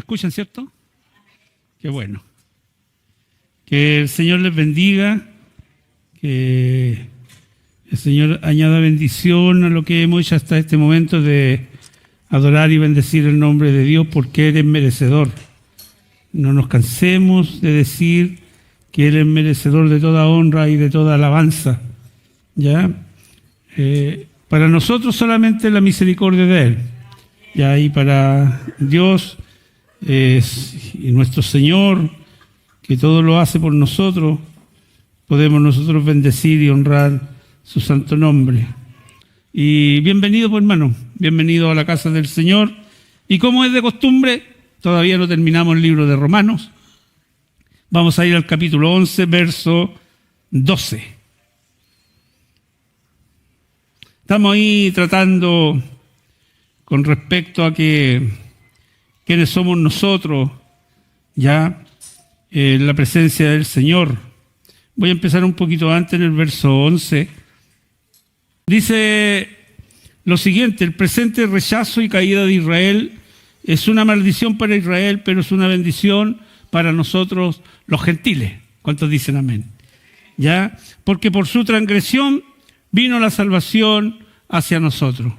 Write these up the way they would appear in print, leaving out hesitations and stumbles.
escuchan, cierto? Qué bueno. Que el Señor les bendiga, que el Señor añada bendición a lo que hemos hecho hasta este momento de adorar y bendecir el nombre de Dios, porque Él es merecedor. No nos cansemos de decir que Él es merecedor de toda honra y de toda alabanza. ¿Ya? Para nosotros solamente la misericordia de Él. ¿Ya? Y para Dios y nuestro Señor, que todo lo hace por nosotros, podemos nosotros bendecir y honrar su santo nombre. Y bienvenido, pues, hermano, bienvenido a la casa del Señor. Y como es de costumbre, todavía no terminamos el libro de Romanos. Vamos a ir al capítulo 11, verso 12. Estamos ahí tratando con respecto a que quiénes somos nosotros, ya en la presencia del Señor. Voy a empezar un poquito antes, en el verso 11. Dice lo siguiente: el presente rechazo y caída de Israel es una maldición para Israel, pero es una bendición para nosotros los gentiles. ¿Cuántos dicen amén? ¿Ya? Porque por su transgresión vino la salvación hacia nosotros.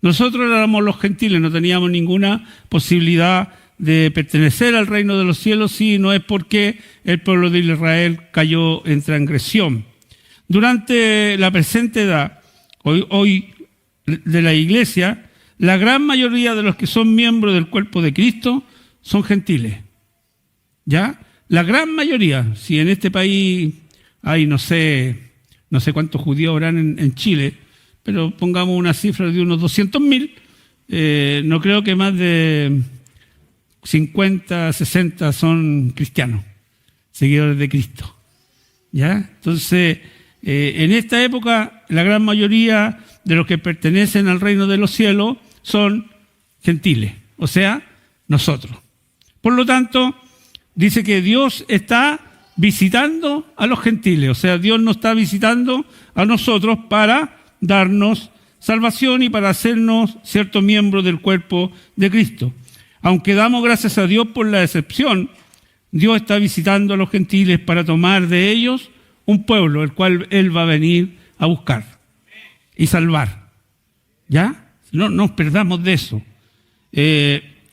Nosotros éramos los gentiles, no teníamos ninguna posibilidad de pertenecer al reino de los cielos, si no es porque el pueblo de Israel cayó en transgresión. Durante la presente edad, hoy de la iglesia, la gran mayoría de los que son miembros del cuerpo de Cristo son gentiles. ¿Ya? La gran mayoría. Si en este país hay no sé cuántos judíos habrán en Chile, pero pongamos una cifra de unos 200.000, no creo que más de 50, 60 son cristianos, seguidores de Cristo. ¿Ya? Entonces, en esta época, la gran mayoría de los que pertenecen al reino de los cielos son gentiles, o sea, nosotros. Por lo tanto, dice que Dios está visitando a los gentiles, o sea, Dios nos está visitando a nosotros para darnos salvación y para hacernos ciertos miembros del cuerpo de Cristo. Aunque damos gracias a Dios por la excepción, Dios está visitando a los gentiles para tomar de ellos un pueblo, el cual Él va a venir a buscar y salvar. ¿Ya? No nos perdamos de eso.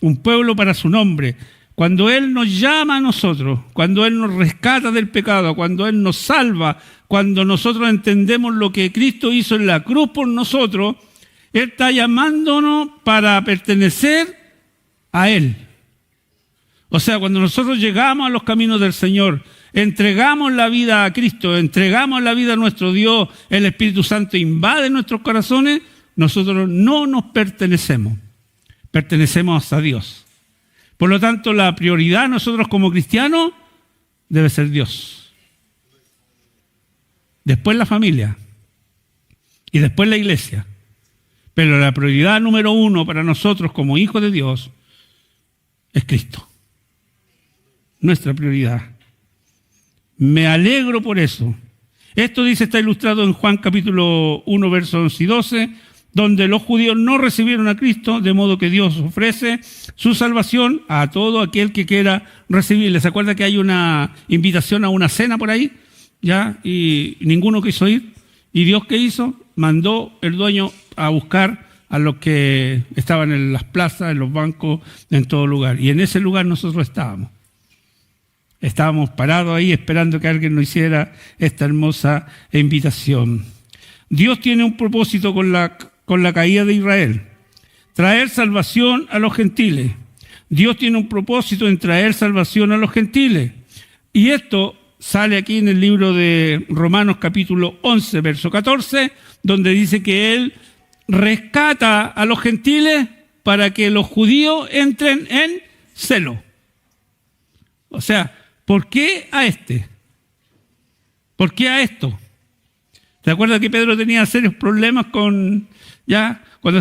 Un pueblo para su nombre. Cuando Él nos llama a nosotros, cuando Él nos rescata del pecado, cuando Él nos salva, cuando nosotros entendemos lo que Cristo hizo en la cruz por nosotros, Él está llamándonos para pertenecer a Él. O sea, cuando nosotros llegamos a los caminos del Señor, entregamos la vida a Cristo, entregamos la vida a nuestro Dios, el Espíritu Santo invade nuestros corazones, nosotros no nos pertenecemos, pertenecemos a Dios. Por lo tanto, la prioridad nosotros como cristianos debe ser Dios. Después la familia y después la iglesia. Pero la prioridad número uno para nosotros como hijos de Dios es Cristo. Nuestra prioridad. Me alegro por eso. Esto está ilustrado en Juan capítulo 1, versos 11 y 12, donde los judíos no recibieron a Cristo, de modo que Dios ofrece su salvación a todo aquel que quiera recibirle. ¿Se acuerda que hay una invitación a una cena por ahí? ¿Ya? Y ninguno quiso ir. ¿Y Dios qué hizo? Mandó el dueño a buscar a los que estaban en las plazas, en los bancos, en todo lugar. Y en ese lugar nosotros estábamos. Estábamos parados ahí esperando que alguien nos hiciera esta hermosa invitación. Dios tiene un propósito con la caída de Israel: traer salvación a los gentiles. Dios tiene un propósito en traer salvación a los gentiles. Y esto sale aquí en el libro de Romanos capítulo 11, verso 14, donde dice que Él rescata a los gentiles para que los judíos entren en celo. O sea, ¿por qué a este? ¿Por qué a esto? ¿Te acuerdas que Pedro tenía serios problemas cuando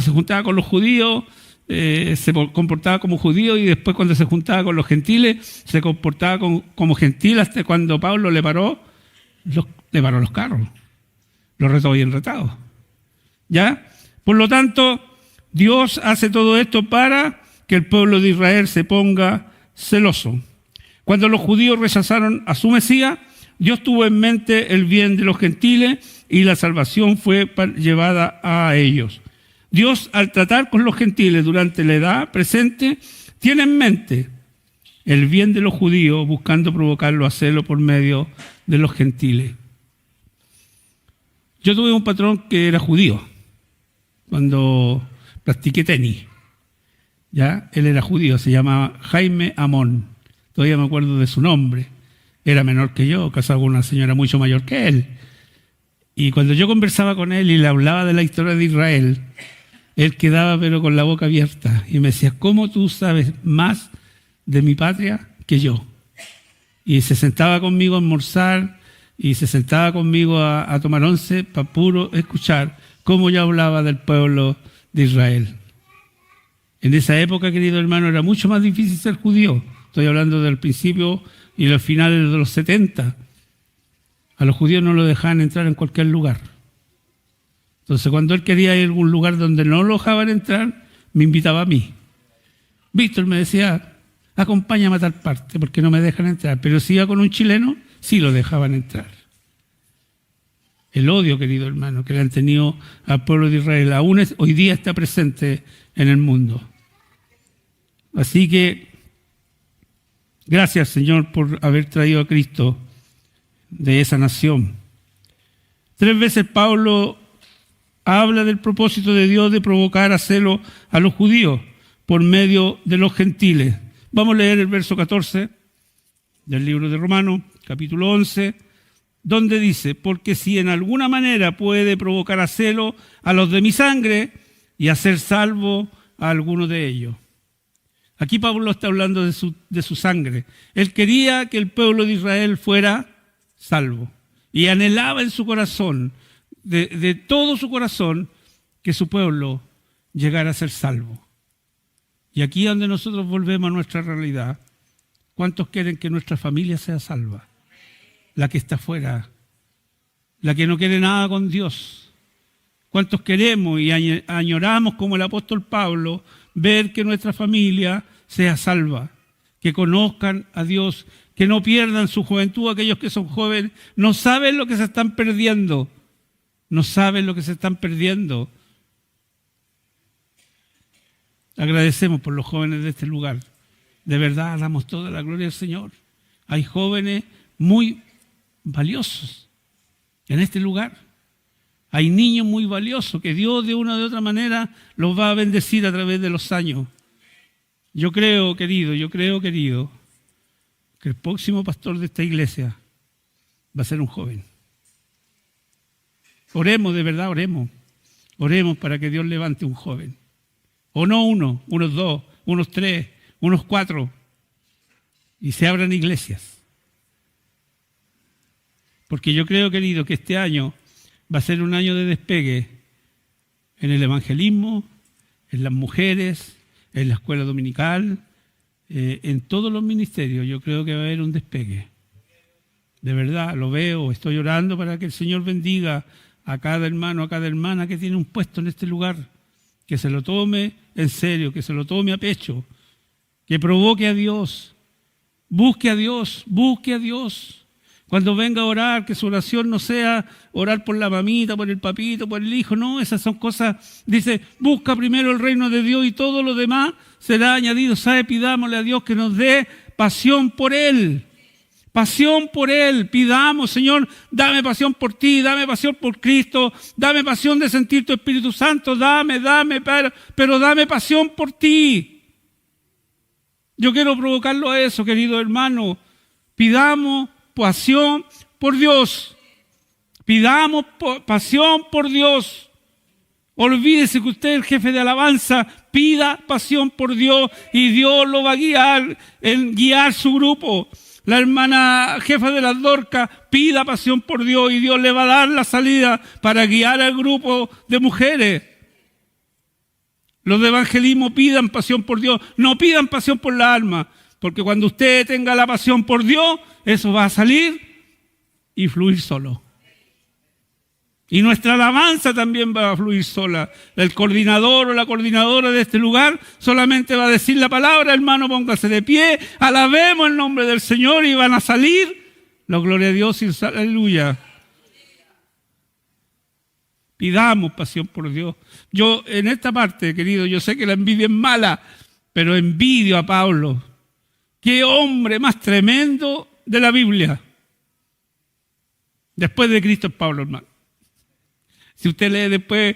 se juntaba con los judíos? Se comportaba como judío, y después cuando se juntaba con los gentiles se comportaba como gentil, hasta cuando Pablo le paró los carros, los retó bien retados. ¿Ya? Por lo tanto, Dios hace todo esto para que el pueblo de Israel se ponga celoso. Cuando los judíos rechazaron a su Mesías, Dios tuvo en mente el bien de los gentiles y la salvación fue llevada a ellos. Dios, al tratar con los gentiles durante la edad presente, tiene en mente el bien de los judíos, buscando provocarlo a celo por medio de los gentiles. Yo tuve un patrón que era judío cuando practiqué tenis. ¿Ya? Él era judío, se llamaba Jaime Amón. Todavía me acuerdo de su nombre. Era menor que yo, casado con una señora mucho mayor que él. Y cuando yo conversaba con él y le hablaba de la historia de Israel, él quedaba pero con la boca abierta y me decía, ¿cómo tú sabes más de mi patria que yo? Y se sentaba conmigo a almorzar y se sentaba conmigo a tomar once para puro escuchar cómo yo hablaba del pueblo de Israel. En esa época, querido hermano, era mucho más difícil ser judío. Estoy hablando del principio y los finales de los 70. A los judíos no lo dejaban entrar en cualquier lugar. Entonces, cuando él quería ir a algún lugar donde no lo dejaban entrar, me invitaba a mí. Víctor me decía, acompáñame a tal parte, porque no me dejan entrar. Pero si iba con un chileno, sí lo dejaban entrar. El odio, querido hermano, que le han tenido al pueblo de Israel, aún hoy día está presente en el mundo. Así que, gracias, Señor, por haber traído a Cristo de esa nación. 3 veces Pablo habla del propósito de Dios de provocar a celo a los judíos por medio de los gentiles. Vamos a leer el verso 14 del libro de Romanos, capítulo 11, donde dice, porque si en alguna manera puede provocar a celo a los de mi sangre y hacer salvo a alguno de ellos. Aquí Pablo está hablando de su sangre. Él quería que el pueblo de Israel fuera salvo y anhelaba en su corazón, de todo su corazón, que su pueblo llegara a ser salvo. Y aquí es donde nosotros volvemos a nuestra realidad. ¿Cuántos quieren que nuestra familia sea salva? La que está afuera, la que no quiere nada con Dios. ¿Cuántos queremos y añoramos, como el apóstol Pablo, ver que nuestra familia sea salva, que conozcan a Dios, que no pierdan su juventud? Aquellos que son jóvenes no saben lo que se están perdiendo, no saben lo que se están perdiendo. Agradecemos por los jóvenes de este lugar, de verdad damos toda la gloria al Señor. Hay jóvenes muy valiosos en este lugar. Hay niños muy valiosos que Dios de una u otra manera los va a bendecir a través de los años. Yo creo, querido, que el próximo pastor de esta iglesia va a ser un joven. Oremos, de verdad, oremos. Oremos para que Dios levante un joven. O no uno, unos 2, unos 3, unos 4. Y se abran iglesias. Porque yo creo, querido, que este año va a ser un año de despegue en el evangelismo, en las mujeres, en la escuela dominical, en todos los ministerios. Yo creo que va a haber un despegue. De verdad, lo veo, estoy orando para que el Señor bendiga a cada hermano, a cada hermana que tiene un puesto en este lugar, que se lo tome en serio, que se lo tome a pecho, que provoque a Dios, busque a Dios, busque a Dios. Cuando venga a orar, que su oración no sea orar por la mamita, por el papito, por el hijo. No, esas son cosas. Dice, busca primero el reino de Dios y todo lo demás será añadido. ¿Sabe? Pidámosle a Dios que nos dé pasión por Él. Pasión por Él. Pidamos, Señor, dame pasión por ti, dame pasión por Cristo, dame pasión de sentir tu Espíritu Santo, dame, pero dame pasión por ti. Yo quiero provocarlo a eso, querido hermano. Pidamos pasión por Dios. Pidamos pasión por Dios. Olvídese que usted es el jefe de alabanza. Pida pasión por Dios y Dios lo va a guiar en guiar su grupo. La hermana jefa de las Dorcas, pida pasión por Dios y Dios le va a dar la salida para guiar al grupo de mujeres. Los de evangelismo pidan pasión por Dios, no pidan pasión por la alma. Porque cuando usted tenga la pasión por Dios, eso va a salir y fluir solo. Y nuestra alabanza también va a fluir sola. El coordinador o la coordinadora de este lugar solamente va a decir la palabra, hermano, póngase de pie, alabemos el nombre del Señor y van a salir la gloria a Dios y aleluya. Pidamos pasión por Dios. Yo en esta parte, querido, yo sé que la envidia es mala, pero envidio a Pablo. Qué hombre más tremendo de la Biblia. Después de Cristo es Pablo, hermano. Si usted lee después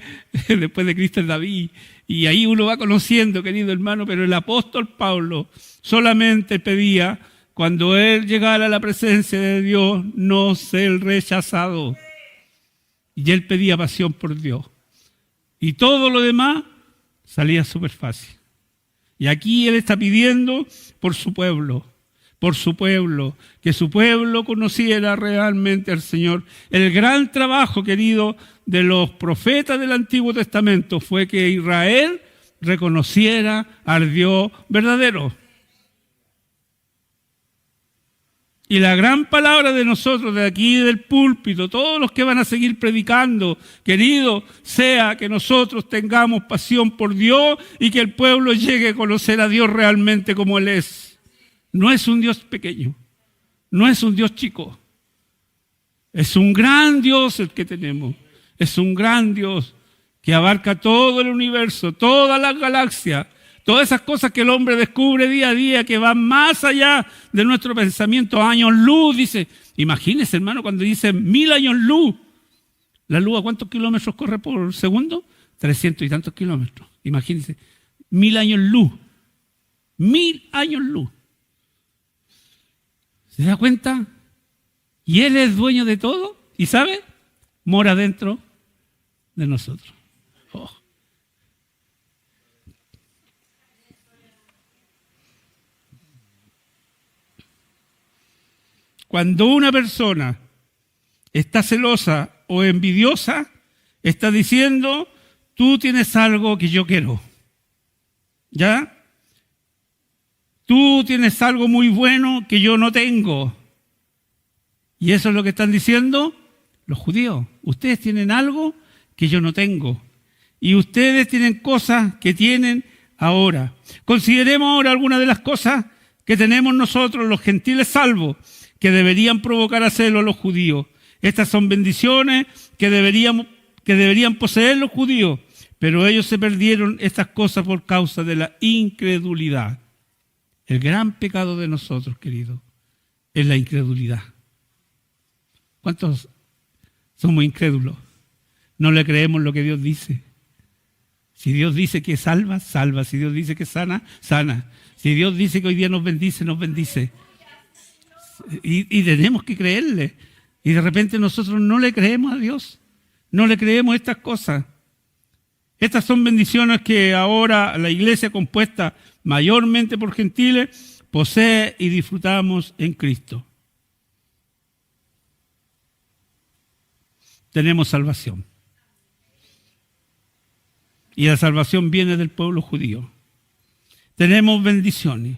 de Cristo es David, y ahí uno va conociendo, querido hermano, pero el apóstol Pablo solamente pedía, cuando él llegara a la presencia de Dios, no ser rechazado. Y él pedía pasión por Dios. Y todo lo demás salía súper fácil. Y aquí él está pidiendo por su pueblo, que su pueblo conociera realmente al Señor. El gran trabajo, querido, de los profetas del Antiguo Testamento fue que Israel reconociera al Dios verdadero. Y la gran palabra de nosotros, de aquí del púlpito, todos los que van a seguir predicando, querido, sea que nosotros tengamos pasión por Dios y que el pueblo llegue a conocer a Dios realmente como Él es. No es un Dios pequeño, no es un Dios chico. Es un gran Dios el que tenemos. Es un gran Dios que abarca todo el universo, toda la galaxia, todas esas cosas que el hombre descubre día a día, que van más allá de nuestro pensamiento, años luz, dice. Imagínese, hermano, cuando dice 1000 años luz. ¿La luz a cuántos kilómetros corre por segundo? 300 y tantos kilómetros. Imagínese, 1000 años luz. 1000 años luz. ¿Se da cuenta? Y Él es dueño de todo. ¿Y sabe? Mora dentro de nosotros. Oh. Cuando una persona está celosa o envidiosa, está diciendo, tú tienes algo que yo quiero. ¿Ya? Tú tienes algo muy bueno que yo no tengo. Y eso es lo que están diciendo los judíos. Ustedes tienen algo que yo no tengo. Y ustedes tienen cosas que tienen ahora. Consideremos ahora algunas de las cosas que tenemos nosotros, los gentiles salvos, que deberían provocar a celo a los judíos. Estas son bendiciones que deberían poseer los judíos, pero ellos se perdieron estas cosas por causa de la incredulidad. El gran pecado de nosotros, queridos, es la incredulidad. ¿Cuántos somos incrédulos? No le creemos lo que Dios dice. Si Dios dice que salva, salva. Si Dios dice que sana, sana. Si Dios dice que hoy día nos bendice, nos bendice. Y tenemos que creerle. Y de repente nosotros no le creemos a Dios. No le creemos estas cosas. Estas son bendiciones que ahora la iglesia, compuesta mayormente por gentiles, posee y disfrutamos en Cristo. Tenemos salvación. Y la salvación viene del pueblo judío. Tenemos bendiciones.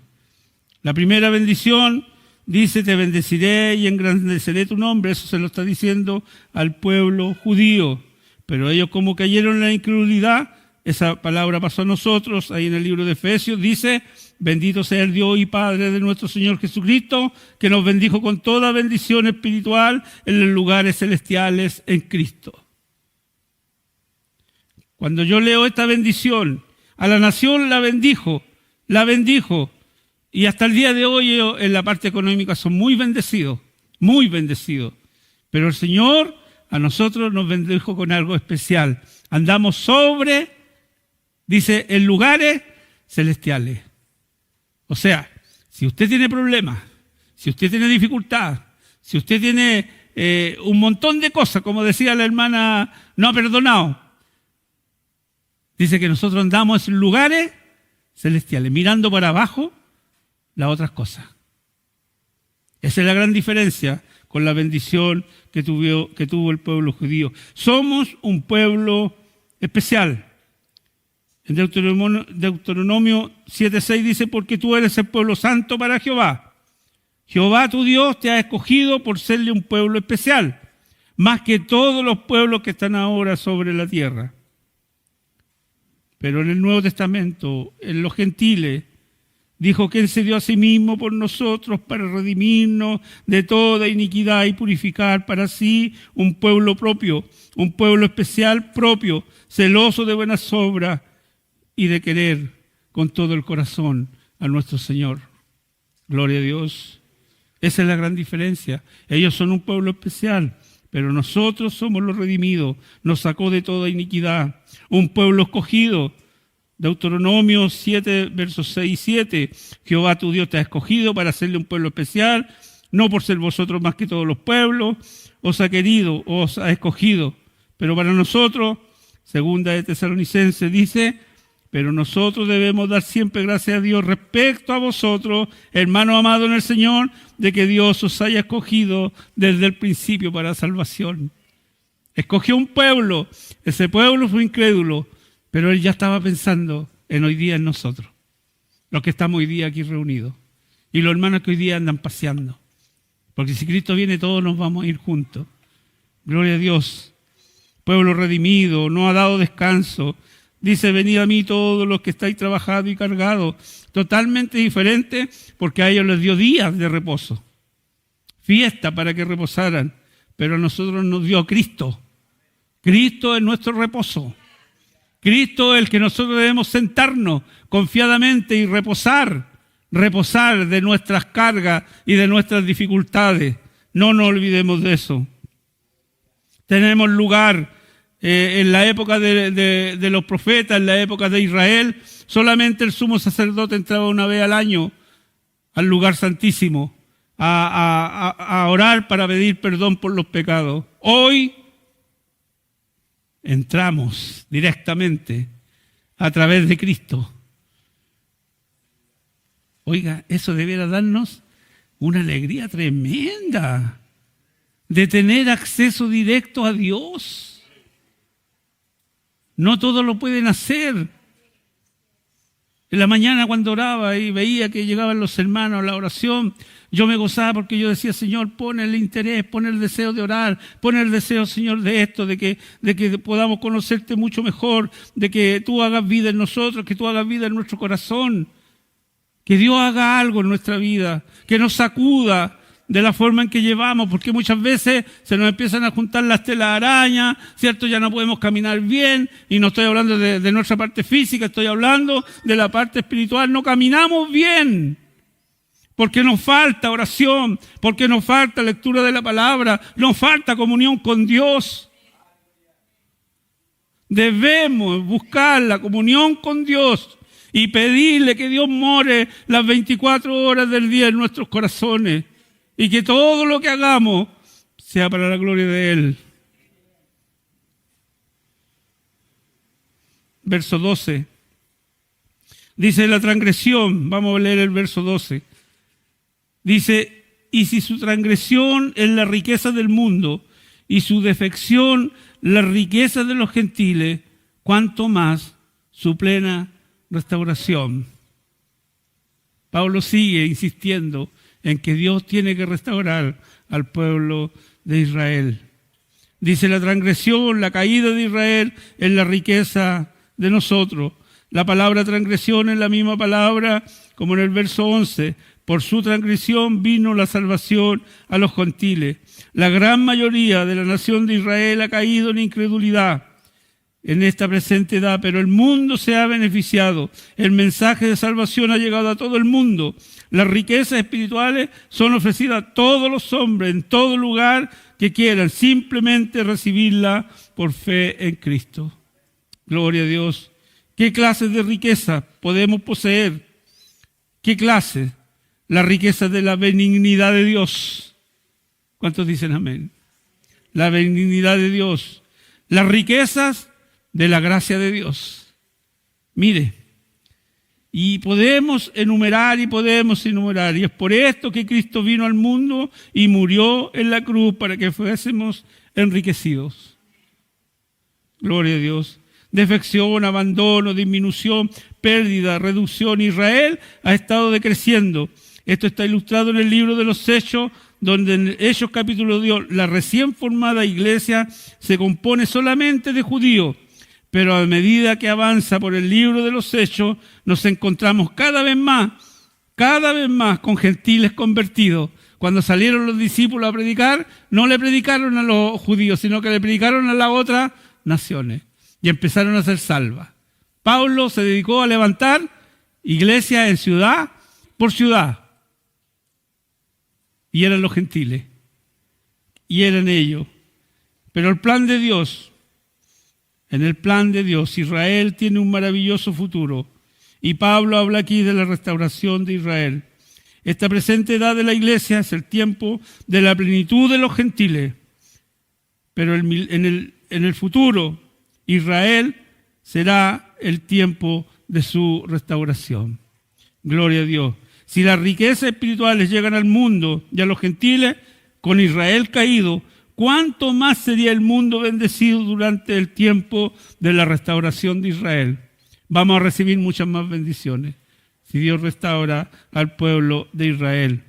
La primera bendición dice, te bendeciré y engrandeceré tu nombre. Eso se lo está diciendo al pueblo judío. Pero ellos, como cayeron en la incredulidad, esa palabra pasó a nosotros. Ahí en el libro de Efesios dice, bendito sea el Dios y Padre de nuestro Señor Jesucristo, que nos bendijo con toda bendición espiritual en los lugares celestiales en Cristo. Cuando yo leo esta bendición, a la nación la bendijo, y hasta el día de hoy ellos, en la parte económica son muy bendecidos, pero el Señor a nosotros nos bendijo con algo especial. Andamos sobre, dice, en lugares celestiales. O sea, si usted tiene problemas, si usted tiene dificultad, si usted tiene un montón de cosas, como decía la hermana, no ha perdonado, dice que nosotros andamos en lugares celestiales, mirando para abajo las otras cosas. Esa es la gran diferencia con la bendición que tuvo el pueblo judío. Somos un pueblo especial. En Deuteronomio 7:6 dice, porque tú eres el pueblo santo para Jehová. Jehová tu Dios te ha escogido por serle un pueblo especial, más que todos los pueblos que están ahora sobre la tierra. Pero en el Nuevo Testamento, en los gentiles, dijo que Él se dio a sí mismo por nosotros para redimirnos de toda iniquidad y purificar para sí un pueblo propio, un pueblo especial propio, celoso de buenas obras y de querer con todo el corazón a nuestro Señor. Gloria a Dios. Esa es la gran diferencia. Ellos son un pueblo especial, pero nosotros somos los redimidos. Nos sacó de toda iniquidad. Un pueblo escogido. Deuteronomio 7, versos 6 y 7. Jehová tu Dios te ha escogido para hacerle un pueblo especial, no por ser vosotros más que todos los pueblos. Os ha querido, os ha escogido. Pero para nosotros, segunda de Tesalonicenses dice, pero nosotros debemos dar siempre gracias a Dios respecto a vosotros, hermanos amados en el Señor, de que Dios os haya escogido desde el principio para salvación. Escogió un pueblo, ese pueblo fue incrédulo, pero Él ya estaba pensando en hoy día en nosotros, los que estamos hoy día aquí reunidos, y los hermanos que hoy día andan paseando. Porque si Cristo viene, todos nos vamos a ir juntos. Gloria a Dios. Pueblo redimido, no ha dado descanso. Dice, venid a mí todos los que estáis trabajados y cargados. Totalmente diferente, porque a ellos les dio días de reposo. Fiesta para que reposaran. Pero a nosotros nos dio a Cristo. Cristo es nuestro reposo. Cristo es el que nosotros debemos sentarnos confiadamente y reposar de nuestras cargas y de nuestras dificultades. No nos olvidemos de eso. Tenemos lugar en la época de los profetas, en la época de Israel, solamente el sumo sacerdote entraba una vez al año al lugar santísimo a orar para pedir perdón por los pecados. Hoy entramos directamente a través de Cristo. Oiga, eso debiera darnos una alegría tremenda de tener acceso directo a Dios. No todos lo pueden hacer. En la mañana cuando oraba y veía que llegaban los hermanos a la oración, yo me gozaba porque yo decía, Señor, pon el interés, pon el deseo de orar, pon el deseo, Señor, de esto, de que podamos conocerte mucho mejor, de que tú hagas vida en nosotros, que tú hagas vida en nuestro corazón, que Dios haga algo en nuestra vida, que nos sacuda de la forma en que llevamos, porque muchas veces se nos empiezan a juntar las telarañas, ¿cierto? Ya no podemos caminar bien, y no estoy hablando de nuestra parte física, estoy hablando de la parte espiritual. No caminamos bien, porque nos falta oración, porque nos falta lectura de la palabra, nos falta comunión con Dios. Debemos buscar la comunión con Dios y pedirle que Dios more las 24 horas del día en nuestros corazones. Y que todo lo que hagamos sea para la gloria de Él. Verso 12. Dice la transgresión. Vamos a leer el verso 12. Dice, y si su transgresión es la riqueza del mundo y su defección la riqueza de los gentiles, cuánto más su plena restauración. Pablo sigue insistiendo en que Dios tiene que restaurar al pueblo de Israel. Dice la transgresión, la caída de Israel es la riqueza de nosotros. La palabra transgresión es la misma palabra como en el verso 11. Por su transgresión vino la salvación a los gentiles. La gran mayoría de la nación de Israel ha caído en incredulidad en esta presente edad, pero el mundo se ha beneficiado. El mensaje de salvación ha llegado a todo el mundo. Las riquezas espirituales son ofrecidas a todos los hombres en todo lugar que quieran, simplemente recibirla por fe en Cristo. Gloria a Dios. ¿Qué clases de riqueza podemos poseer? ¿Qué clase? La riqueza de la benignidad de Dios. ¿Cuántos dicen amén? La benignidad de Dios. Las riquezas de la gracia de Dios. Mire, y podemos enumerar, y es por esto que Cristo vino al mundo y murió en la cruz para que fuésemos enriquecidos. Gloria a Dios. Defección, abandono, disminución, pérdida, reducción. Israel ha estado decreciendo. Esto está ilustrado en el libro de los Hechos, donde en Hechos capítulo 2, la recién formada iglesia se compone solamente de judíos, pero a medida que avanza por el libro de los Hechos, nos encontramos cada vez más con gentiles convertidos. Cuando salieron los discípulos a predicar, no le predicaron a los judíos, sino que le predicaron a las otras naciones y empezaron a ser salvas. Pablo se dedicó a levantar iglesias en ciudad por ciudad. Y eran los gentiles. Y eran ellos. Pero el plan de Dios, en el plan de Dios, Israel tiene un maravilloso futuro. Y Pablo habla aquí de la restauración de Israel. Esta presente edad de la iglesia es el tiempo de la plenitud de los gentiles. Pero en el futuro, Israel será el tiempo de su restauración. Gloria a Dios. Si las riquezas espirituales llegan al mundo y a los gentiles, con Israel caído, ¿cuánto más sería el mundo bendecido durante el tiempo de la restauración de Israel? Vamos a recibir muchas más bendiciones si Dios restaura al pueblo de Israel.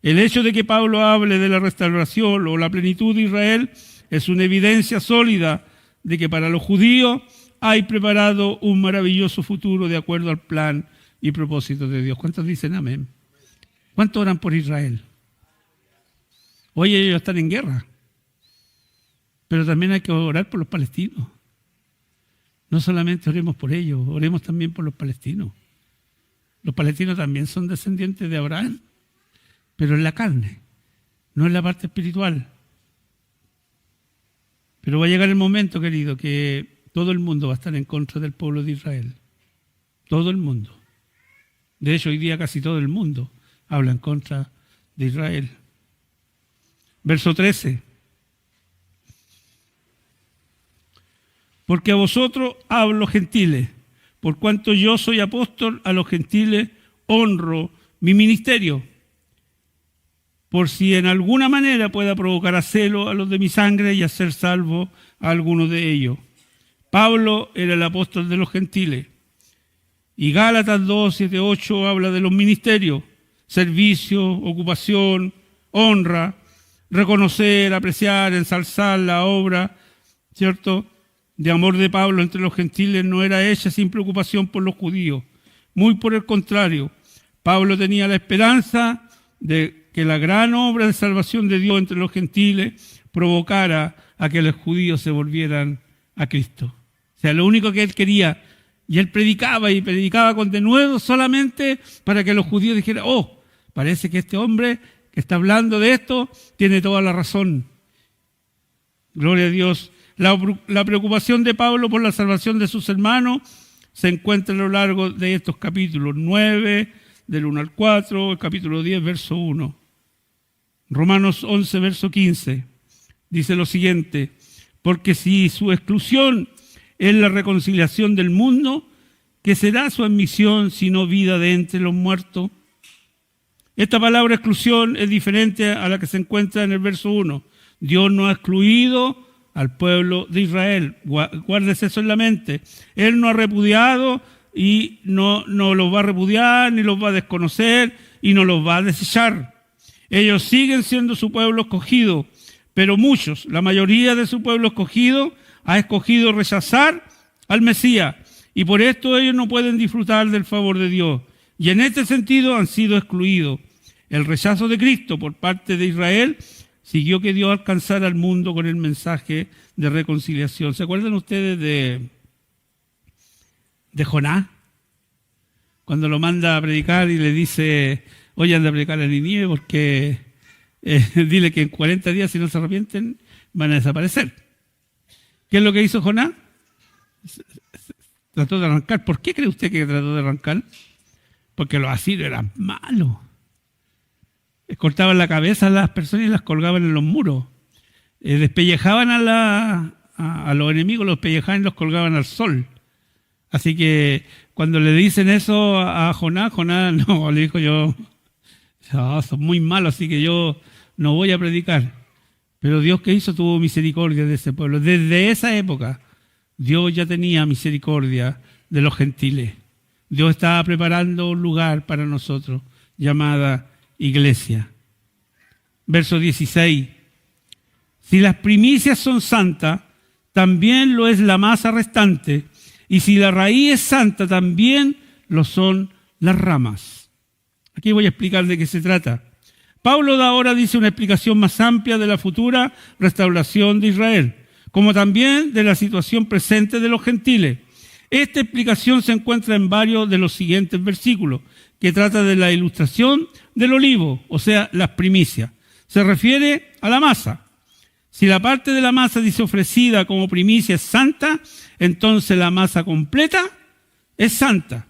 El hecho de que Pablo hable de la restauración o la plenitud de Israel es una evidencia sólida de que para los judíos hay preparado un maravilloso futuro de acuerdo al plan y propósito de Dios. ¿Cuántos dicen amén? ¿Cuántos oran por Israel? Hoy ellos están en guerra, pero también hay que orar por los palestinos. No solamente oremos por ellos, oremos también por los palestinos. Los palestinos también son descendientes de Abraham, pero en la carne, no en la parte espiritual. Pero va a llegar el momento, querido, que todo el mundo va a estar en contra del pueblo de Israel. Todo el mundo. De hecho, hoy día casi todo el mundo habla en contra de Israel. Verso 13. Porque a vosotros hablo gentiles, por cuanto yo soy apóstol a los gentiles, honro mi ministerio, por si en alguna manera pueda provocar a celo a los de mi sangre y hacer salvo a algunos de ellos. Pablo era el apóstol de los gentiles. Y Gálatas 2, 7, 8 habla de los ministerios: servicio, ocupación, honra, reconocer, apreciar, ensalzar la obra, ¿cierto?, de amor de Pablo entre los gentiles no era hecha sin preocupación por los judíos. Muy por el contrario, Pablo tenía la esperanza de que la gran obra de salvación de Dios entre los gentiles provocara a que los judíos se volvieran a Cristo. O sea, lo único que él quería, y él predicaba con denuedo solamente para que los judíos dijeran: oh, parece que este hombre que está hablando de esto tiene toda la razón. Gloria a Dios. La preocupación de Pablo por la salvación de sus hermanos se encuentra a lo largo de estos capítulos 9, del 1 al 4, el capítulo 10, verso 1. Romanos 11, verso 15, dice lo siguiente: porque si su exclusión es la reconciliación del mundo, ¿qué será su admisión sino vida de entre los muertos? Esta palabra exclusión es diferente a la que se encuentra en el verso 1. Dios no ha excluido al pueblo de Israel. Guárdese eso en la mente. Él no ha repudiado y no los va a repudiar, ni los va a desconocer y no los va a desechar. Ellos siguen siendo su pueblo escogido, pero muchos, la mayoría de su pueblo escogido, ha escogido rechazar al Mesías, y por esto ellos no pueden disfrutar del favor de Dios. Y en este sentido han sido excluidos. El rechazo de Cristo por parte de Israel siguió que Dios alcanzara al mundo con el mensaje de reconciliación. ¿Se acuerdan ustedes de Jonás? Cuando lo manda a predicar y le dice: oye, anda a predicar a Nínive porque dile que en 40 días, si no se arrepienten, van a desaparecer. ¿Qué es lo que hizo Jonás? Trató de arrancar. ¿Por qué cree usted que trató de arrancar? Porque los asirios eran malos. Cortaban la cabeza a las personas y las colgaban en los muros. Despellejaban a los enemigos, los pellejaban y los colgaban al sol. Así que cuando le dicen eso a Jonás, no, le dijo: yo son muy malos, así que yo no voy a predicar. Pero Dios, ¿qué hizo? Tuvo misericordia de ese pueblo. Desde esa época, Dios ya tenía misericordia de los gentiles. Dios estaba preparando un lugar para nosotros, llamada iglesia. Verso 16. Si las primicias son santas, también lo es la masa restante, y si la raíz es santa, también lo son las ramas. Aquí voy a explicar de qué se trata. Pablo de ahora dice una explicación más amplia de la futura restauración de Israel, como también de la situación presente de los gentiles. Esta explicación se encuentra en varios de los siguientes versículos, que trata de la ilustración del olivo, o sea, las primicias. Se refiere a la masa. Si la parte de la masa dice ofrecida como primicia es santa, entonces la masa completa es santa.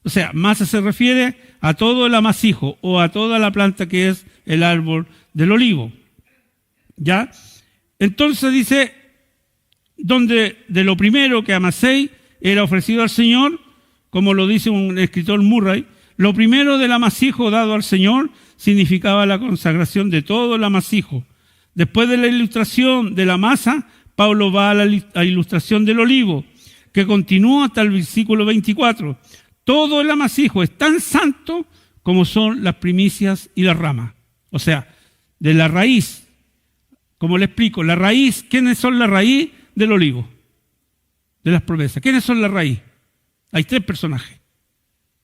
O sea, masa se refiere a todo el amasijo o a toda la planta que es el árbol del olivo. ¿Ya? Entonces dice, donde de lo primero que amaséis era ofrecido al Señor, como lo dice un escritor Murray, lo primero del amasijo dado al Señor significaba la consagración de todo el amasijo. Después de la ilustración de la masa, Pablo va a la ilustración del olivo, que continúa hasta el versículo 24. Todo el amasijo es tan santo como son las primicias y las ramas. O sea, de la raíz, como le explico, la raíz, ¿quiénes son la raíz del olivo? De las promesas. ¿Quiénes son la raíz? Hay 3 personajes,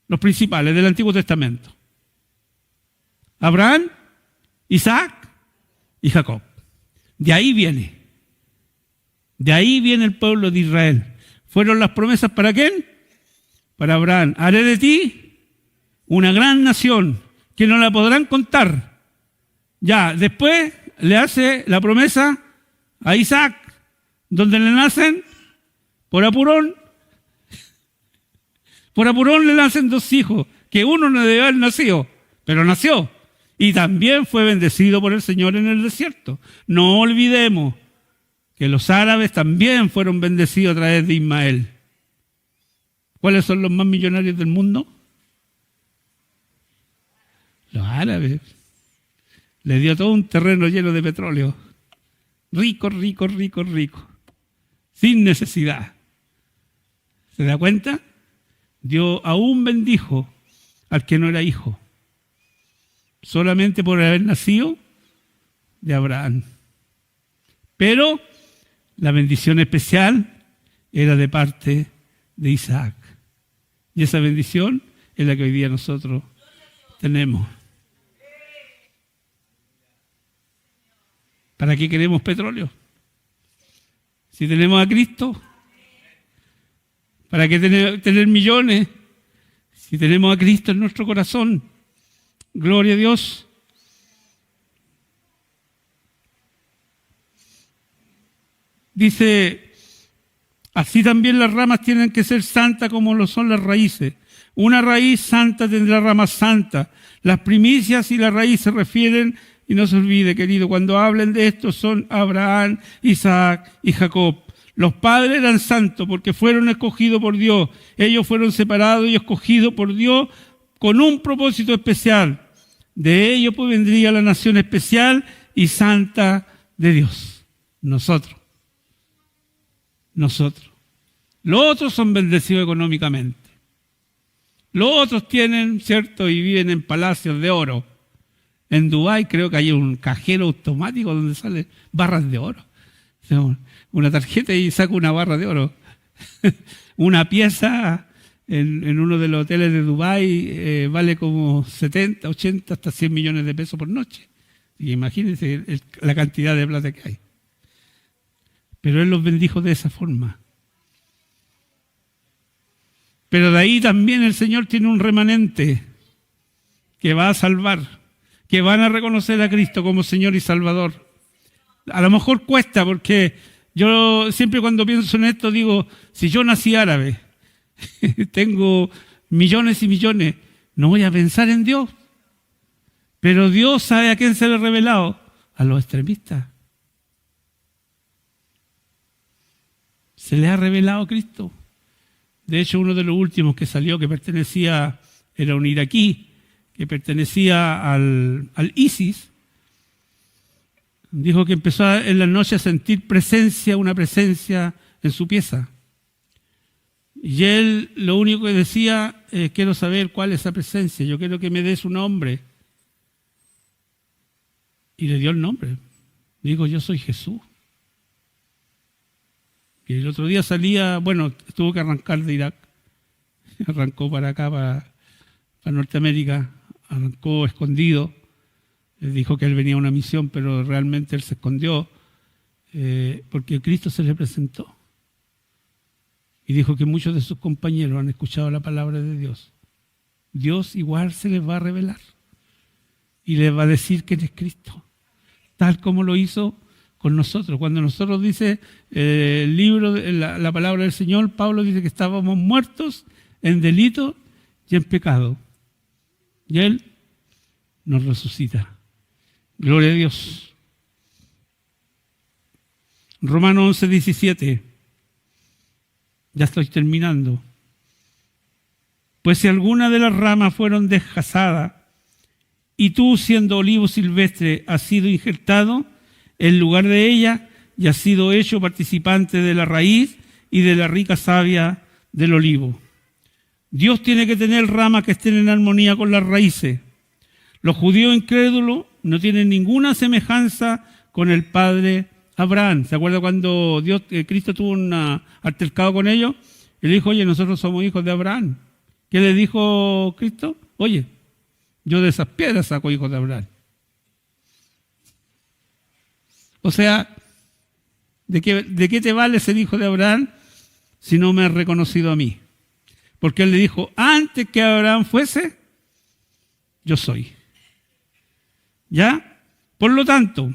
los principales del Antiguo Testamento. Abraham, Isaac y Jacob. De ahí viene. De ahí viene el pueblo de Israel. ¿Fueron las promesas para quién? Para Abraham. Haré de ti una gran nación que no la podrán contar. Ya, después le hace la promesa a Isaac, donde le nacen por apurón. Por apurón le nacen 2 hijos, que uno no debe haber nacido, pero nació. Y también fue bendecido por el Señor en el desierto. No olvidemos que los árabes también fueron bendecidos a través de Ismael. ¿Cuáles son los más millonarios del mundo? Los árabes. Le dio todo un terreno lleno de petróleo. Rico, rico, rico, rico. Sin necesidad. ¿Se da cuenta? Dios aún bendijo al que no era hijo, solamente por haber nacido de Abraham. Pero la bendición especial era de parte de Isaac. Y esa bendición es la que hoy día nosotros tenemos. ¿Para qué queremos petróleo? Si tenemos a Cristo. ¿Para qué tener millones? Si tenemos a Cristo en nuestro corazón. Gloria a Dios. Dice, así también las ramas tienen que ser santas como lo son las raíces. Una raíz santa tendrá ramas santas. Las primicias y la raíz se refieren, y no se olvide, querido, cuando hablen de esto son Abraham, Isaac y Jacob. Los padres eran santos porque fueron escogidos por Dios. Ellos fueron separados y escogidos por Dios con un propósito especial. De ellos pues vendría la nación especial y santa de Dios. Nosotros. Los otros son bendecidos económicamente. Los otros tienen, ¿cierto? Y viven en palacios de oro. En Dubái creo que hay un cajero automático donde salen barras de oro. Una tarjeta y saca una barra de oro. Una pieza en uno de los hoteles de Dubái vale como 70, 80, hasta 100 millones de pesos por noche. Y imagínense la cantidad de plata que hay. Pero Él los bendijo de esa forma. Pero de ahí también el Señor tiene un remanente que va a salvar, que van a reconocer a Cristo como Señor y Salvador. A lo mejor cuesta, porque yo siempre cuando pienso en esto digo, si yo nací árabe, tengo millones y millones, no voy a pensar en Dios. Pero Dios sabe a quién se le ha revelado, a los extremistas. Se le ha revelado Cristo. De hecho, uno de los últimos que salió, que era un iraquí, que pertenecía al ISIS, dijo que empezó en la noche a sentir una presencia en su pieza. Y él lo único que decía, quiero saber cuál es esa presencia, yo quiero que me dé su nombre. Y le dio el nombre. Dijo, yo soy Jesús. Y el otro día salía, bueno, tuvo que arrancar de Irak. Arrancó para acá, para Norteamérica. Arrancó escondido. Él dijo que él venía a una misión, pero realmente él se escondió porque Cristo se le presentó. Y dijo que muchos de sus compañeros han escuchado la palabra de Dios. Dios igual se les va a revelar y les va a decir que Él es Cristo, tal como lo hizo con nosotros. Cuando nosotros dice el libro, la palabra del Señor, Pablo dice que estábamos muertos en delito y en pecado. Y Él nos resucita. Gloria a Dios. Romanos 11:17. Ya estoy terminando. Pues si alguna de las ramas fueron desjazadas, y tú, siendo olivo silvestre, has sido injertado en lugar de ella, y has sido hecho participante de la raíz y de la rica savia del olivo. Dios tiene que tener ramas que estén en armonía con las raíces. Los judíos incrédulos no tienen ninguna semejanza con el padre Abraham. ¿Se acuerda cuando Cristo tuvo un altercado con ellos? Él dijo, oye, nosotros somos hijos de Abraham. ¿Qué le dijo Cristo? Oye, yo de esas piedras saco hijos de Abraham. O sea, ¿de qué te vale ser hijo de Abraham si no me has reconocido a mí? Porque él le dijo, antes que Abraham fuese, yo soy. ¿Ya? Por lo tanto,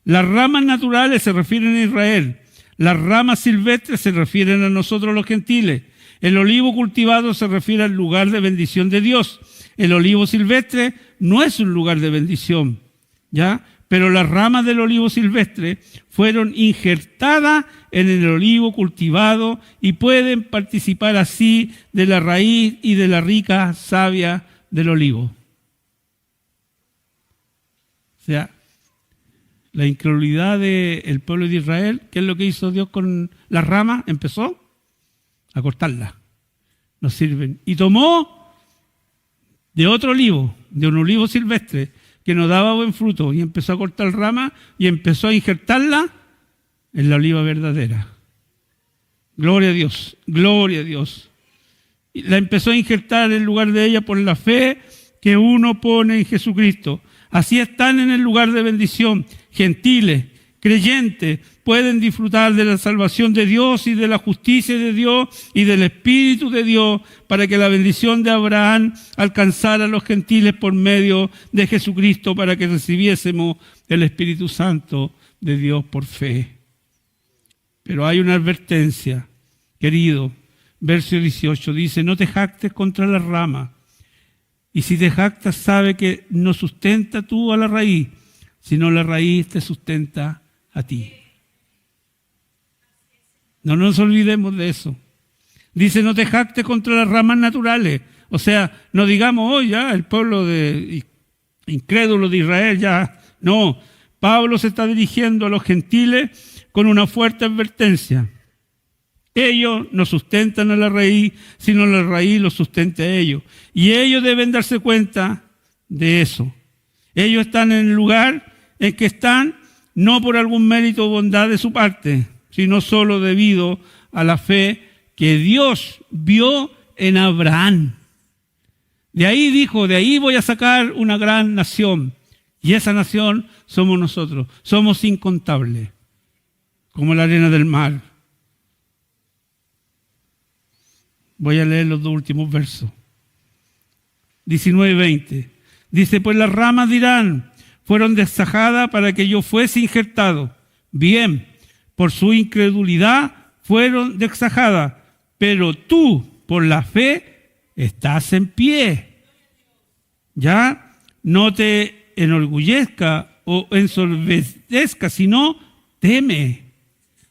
las ramas naturales se refieren a Israel. Las ramas silvestres se refieren a nosotros los gentiles. El olivo cultivado se refiere al lugar de bendición de Dios. El olivo silvestre no es un lugar de bendición, ¿ya? Pero las ramas del olivo silvestre fueron injertadas en el olivo cultivado y pueden participar así de la raíz y de la rica savia del olivo. O sea, la incredulidad del pueblo de Israel, ¿qué es lo que hizo Dios con las ramas? Empezó a cortarlas. No sirven. Y tomó de otro olivo, de un olivo silvestre, que no daba buen fruto, y empezó a cortar ramas y empezó a injertarla en la oliva verdadera. Gloria a Dios, gloria a Dios. Y la empezó a injertar en lugar de ella por la fe que uno pone en Jesucristo. Así están en el lugar de bendición. Gentiles, creyentes, pueden disfrutar de la salvación de Dios y de la justicia de Dios y del Espíritu de Dios para que la bendición de Abraham alcanzara a los gentiles por medio de Jesucristo para que recibiésemos el Espíritu Santo de Dios por fe. Pero hay una advertencia, querido. Verso 18 dice, no te jactes contra la rama. Y si te jactas, sabe que no sustenta tú a la raíz, sino la raíz te sustenta a ti. No nos olvidemos de eso. Dice, no te jactes contra las ramas naturales. O sea, no digamos, oh, ya, el pueblo incrédulo de Israel, ya. No, Pablo se está dirigiendo a los gentiles con una fuerte advertencia. Ellos no sustentan a la raíz, sino la raíz los sustenta a ellos. Y ellos deben darse cuenta de eso. Ellos están en el lugar en que están, no por algún mérito o bondad de su parte, sino solo debido a la fe que Dios vio en Abraham. De ahí dijo, de ahí voy a sacar una gran nación. Y esa nación somos nosotros. Somos incontables, como la arena del mar. Voy a leer los dos últimos versos. 19 y 20. Dice, pues las ramas dirán, fueron deshajadas para que yo fuese injertado. Bien, por su incredulidad fueron deshajadas, pero tú, por la fe, estás en pie. Ya, no te enorgullezca o ensoberbezca, sino teme.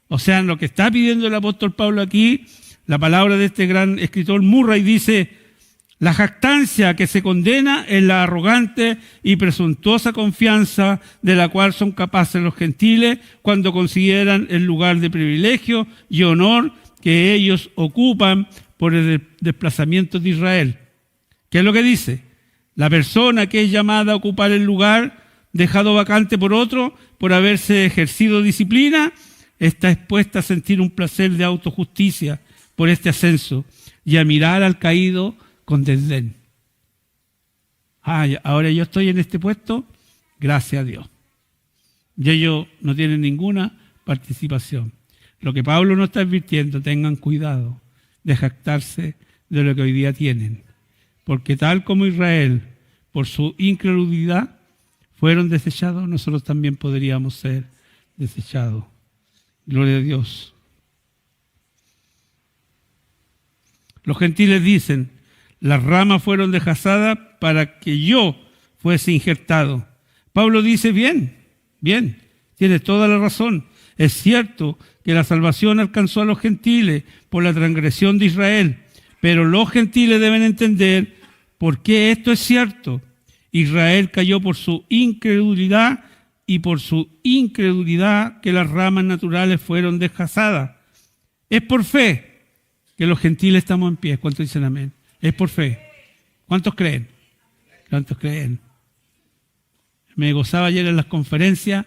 O sea, lo que está pidiendo el apóstol Pablo aquí, la palabra de este gran escritor Murray dice, la jactancia que se condena es la arrogante y presuntuosa confianza de la cual son capaces los gentiles cuando consideran el lugar de privilegio y honor que ellos ocupan por el desplazamiento de Israel. ¿Qué es lo que dice? La persona que es llamada a ocupar el lugar dejado vacante por otro, por haberse ejercido disciplina, está expuesta a sentir un placer de autojusticia por este ascenso y a mirar al caído con desdén. Ahora yo estoy en este puesto, gracias a Dios. Y ellos no tienen ninguna participación. Lo que Pablo nos está advirtiendo, tengan cuidado de jactarse de lo que hoy día tienen. Porque tal como Israel, por su incredulidad, fueron desechados, nosotros también podríamos ser desechados. Gloria a Dios. Los gentiles dicen, las ramas fueron desgastadas para que yo fuese injertado. Pablo dice, bien, tienes toda la razón. Es cierto que la salvación alcanzó a los gentiles por la transgresión de Israel, pero los gentiles deben entender por qué esto es cierto. Israel cayó por su incredulidad y por su incredulidad que las ramas naturales fueron desgastadas. Es por fe que los gentiles estamos en pie. ¿Cuántos dicen amén? Es por fe. ¿Cuántos creen? ¿Cuántos creen? Me gozaba ayer en las conferencias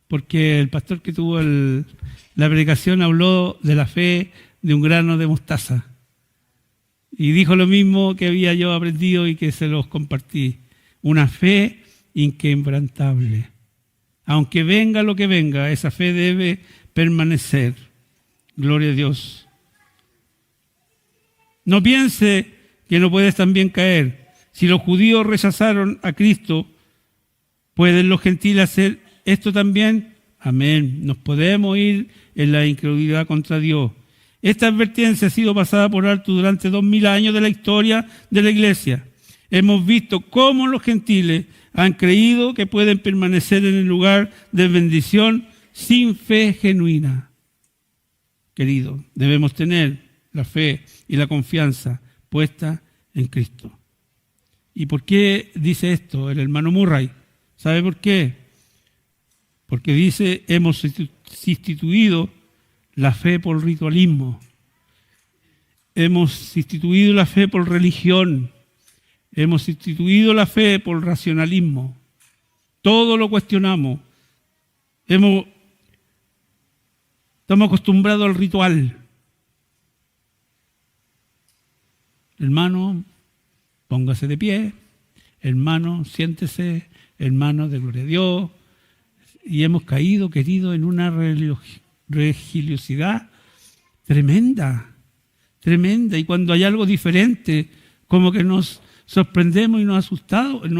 porque el pastor que tuvo la predicación habló de la fe de un grano de mostaza. Y dijo lo mismo que había yo aprendido y que se los compartí. Una fe inquebrantable. Aunque venga lo que venga, esa fe debe permanecer. Gloria a Dios. No piense que no puedes también caer. Si los judíos rechazaron a Cristo, ¿pueden los gentiles hacer esto también? Amén. Nos podemos ir en la incredulidad contra Dios. Esta advertencia ha sido pasada por alto durante 2000 años de la historia de la iglesia. Hemos visto cómo los gentiles han creído que pueden permanecer en el lugar de bendición sin fe genuina. Querido, debemos tener la fe y la confianza puesta en Cristo. ¿Y por qué dice esto el hermano Murray? ¿Sabe por qué? Porque dice, hemos sustituido la fe por ritualismo. Hemos sustituido la fe por religión. Hemos sustituido la fe por racionalismo. Todo lo cuestionamos. Estamos acostumbrados al ritual. Hermano, póngase de pie. Hermano, siéntese. Hermano, de gloria a Dios. Y hemos caído, querido, en una religiosidad tremenda. Y cuando hay algo diferente, como que nos sorprendemos y nos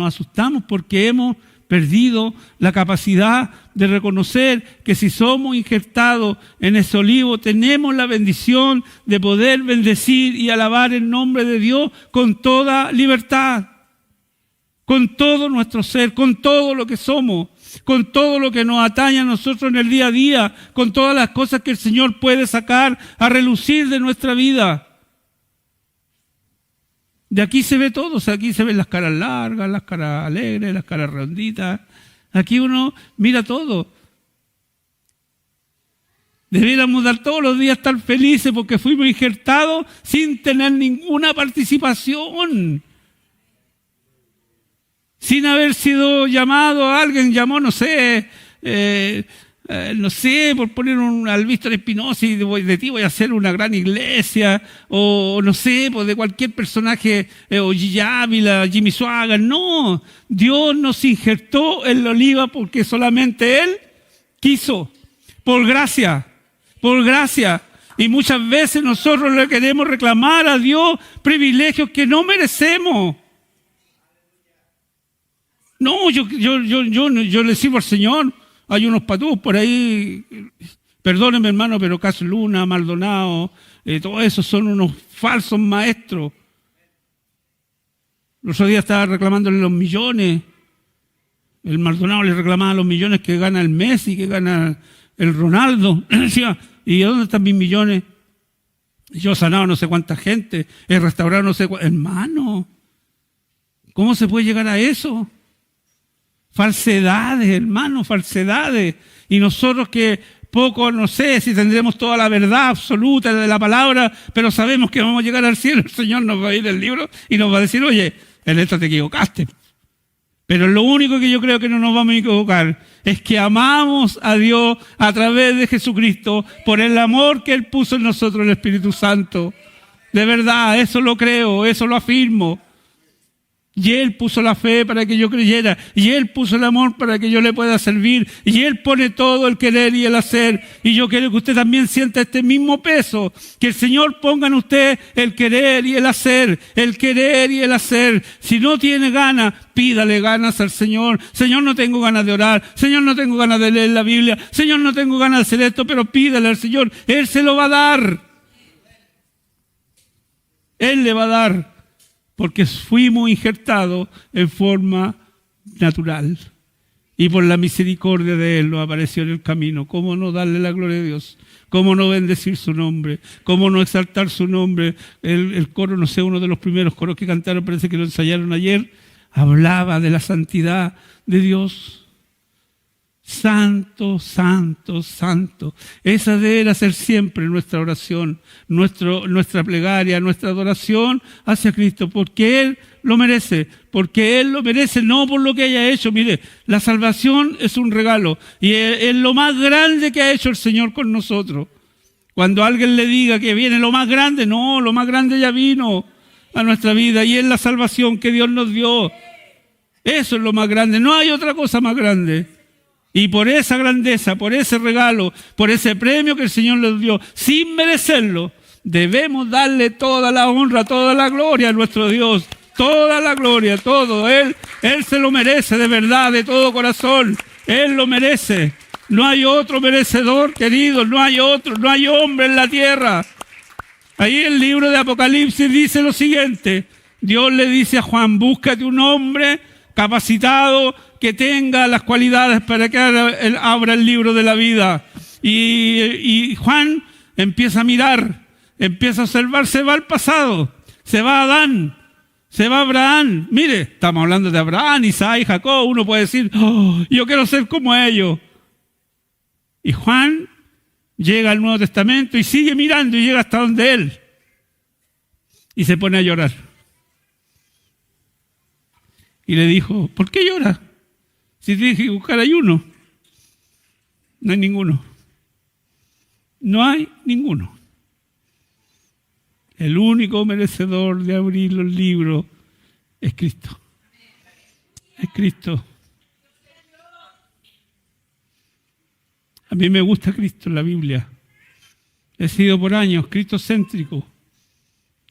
asustamos porque hemos perdido la capacidad de reconocer que si somos injertados en ese olivo, tenemos la bendición de poder bendecir y alabar el nombre de Dios con toda libertad, con todo nuestro ser, con todo lo que somos, con todo lo que nos atañe a nosotros en el día a día, con todas las cosas que el Señor puede sacar a relucir de nuestra vida. De aquí se ve todo, o sea, aquí se ven las caras largas, las caras alegres, las caras redonditas. Aquí uno mira todo. Debiéramos dar todos los días estar felices porque fuimos injertados sin tener ninguna participación. Sin haber sido llamado, alguien llamó, no sé, por poner al Víctor Espinosa y de ti voy a hacer una gran iglesia, o no sé, pues de cualquier personaje, o Gigi Ávila, Jimmy Swaggart. No, Dios nos injertó en la oliva porque solamente Él quiso, por gracia. Y muchas veces nosotros le queremos reclamar a Dios privilegios que no merecemos. No, yo le sirvo al Señor. Hay unos patús por ahí, perdónenme hermano, pero Caso Luna, Maldonado, todos esos son unos falsos maestros. El otro día estaba reclamándole los millones. El Maldonado le reclamaba los millones que gana el Messi, que gana el Ronaldo. Decía, ¿y dónde están mis millones? Yo he sanado no sé cuánta gente, he restaurado no sé cuánta. Hermano, ¿cómo se puede llegar a eso? Falsedades, hermano, falsedades. Y nosotros que poco, no sé si tendremos toda la verdad absoluta de la palabra, pero sabemos que vamos a llegar al cielo. El Señor nos va a ir el libro y nos va a decir, oye, en esto te equivocaste. Pero lo único que yo creo que no nos vamos a equivocar es que amamos a Dios a través de Jesucristo por el amor que Él puso en nosotros, el Espíritu Santo. De verdad, eso lo creo, eso lo afirmo. Y Él puso la fe para que yo creyera. Y Él puso el amor para que yo le pueda servir. Y Él pone todo el querer y el hacer. Y yo quiero que usted también sienta este mismo peso. Que el Señor ponga en usted el querer y el hacer. El querer y el hacer. Si no tiene ganas, pídale ganas al Señor. Señor, no tengo ganas de orar. Señor, no tengo ganas de leer la Biblia. Señor, no tengo ganas de hacer esto. Pero pídale al Señor. Él se lo va a dar. Él le va a dar. Porque fuimos injertados en forma natural. Y por la misericordia de Él nos apareció en el camino. ¿Cómo no darle la gloria a Dios? ¿Cómo no bendecir su nombre? ¿Cómo no exaltar su nombre? El coro, no sé, uno de los primeros coros que cantaron, parece que lo ensayaron ayer, hablaba de la santidad de Dios. Santo, santo, santo. Esa debe ser siempre nuestra oración, nuestra plegaria, nuestra adoración hacia Cristo, porque Él lo merece, no por lo que haya hecho. Mire, la salvación es un regalo y es lo más grande que ha hecho el Señor con nosotros. Cuando alguien le diga que viene lo más grande, no, lo más grande ya vino a nuestra vida y es la salvación que Dios nos dio. Eso es lo más grande, no hay otra cosa más grande. Y por esa grandeza, por ese regalo, por ese premio que el Señor les dio, sin merecerlo, debemos darle toda la honra, toda la gloria a nuestro Dios. Toda la gloria, todo. Él se lo merece de verdad, de todo corazón. Él lo merece. No hay otro merecedor, querido, no hay otro, no hay hombre en la tierra. Ahí el libro de Apocalipsis dice lo siguiente. Dios le dice a Juan, búscate un hombre capacitado que tenga las cualidades para que abra el libro de la vida. Y Juan empieza a mirar, empieza a observar, se va al pasado, se va a Adán, se va a Abraham. Mire, estamos hablando de Abraham, Isaac y Jacob. Uno puede decir, yo quiero ser como ellos. Y Juan llega al Nuevo Testamento y sigue mirando y llega hasta donde él. Y se pone a llorar. Y le dijo, ¿por qué lloras? Si tienes que buscar ayuno. No hay ninguno. No hay ninguno. El único merecedor de abrir los libros es Cristo. Es Cristo. A mí me gusta Cristo en la Biblia. He sido por años cristocéntrico.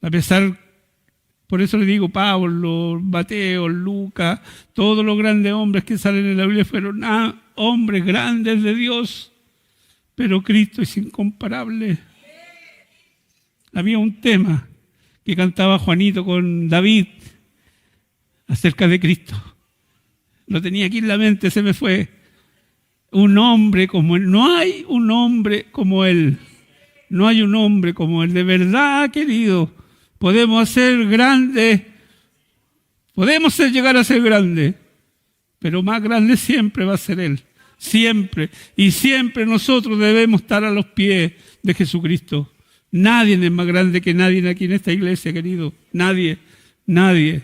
A pesar, por eso le digo, Pablo, Mateo, Lucas, todos los grandes hombres que salen en la Biblia fueron hombres grandes de Dios. Pero Cristo es incomparable. Había un tema que cantaba Juanito con David acerca de Cristo. Lo tenía aquí en la mente, se me fue. Un hombre como Él. No hay un hombre como Él. No hay un hombre como Él. De verdad, querido, podemos hacer grandes. Podemos llegar a ser grandes. Pero más grande siempre va a ser Él. Siempre. Y siempre nosotros debemos estar a los pies de Jesucristo. Nadie es más grande que nadie aquí en esta iglesia, querido. Nadie. Nadie.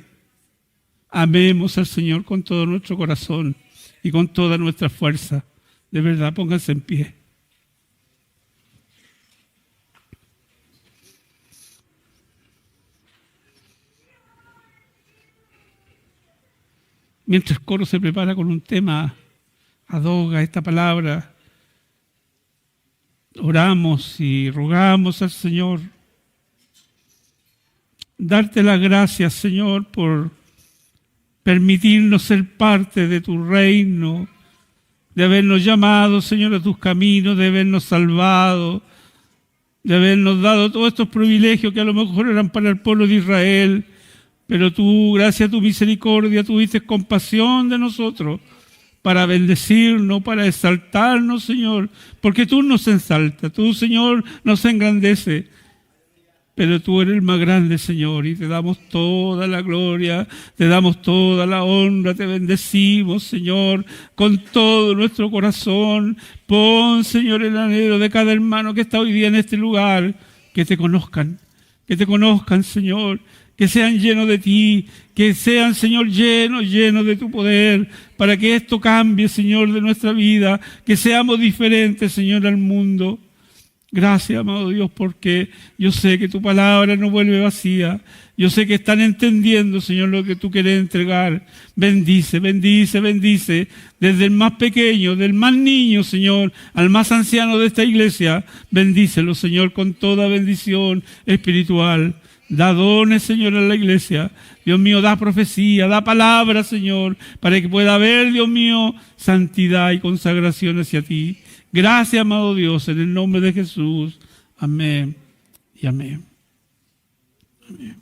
Amemos al Señor con todo nuestro corazón y con toda nuestra fuerza. De verdad, pónganse en pie. Mientras el coro se prepara con un tema ad hoc a esta palabra, oramos y rogamos al Señor. Darte las gracias, Señor, por permitirnos ser parte de tu reino, de habernos llamado, Señor, a tus caminos, de habernos salvado, de habernos dado todos estos privilegios que a lo mejor eran para el pueblo de Israel, pero tú, gracias a tu misericordia, tuviste compasión de nosotros para bendecirnos, para exaltarnos, Señor, porque tú nos exaltas, tú, Señor, nos engrandeces. Pero tú eres el más grande, Señor, y te damos toda la gloria, te damos toda la honra, te bendecimos, Señor, con todo nuestro corazón. Pon, Señor, el anhelo de cada hermano que está hoy día en este lugar, que te conozcan, Señor, que sean llenos de ti, que sean, Señor, llenos de tu poder, para que esto cambie, Señor, de nuestra vida, que seamos diferentes, Señor, al mundo. Gracias, amado Dios, porque yo sé que tu palabra no vuelve vacía. Yo sé que están entendiendo, Señor, lo que tú quieres entregar. Bendice, bendice, bendice. Desde el más pequeño, del más niño, Señor, al más anciano de esta iglesia. Bendícelo, Señor, con toda bendición espiritual. Da dones, Señor, a la iglesia. Dios mío, da profecía, da palabra, Señor, para que pueda haber, Dios mío, santidad y consagración hacia ti. Gracias, amado Dios, en el nombre de Jesús. Amén y amén. Amén.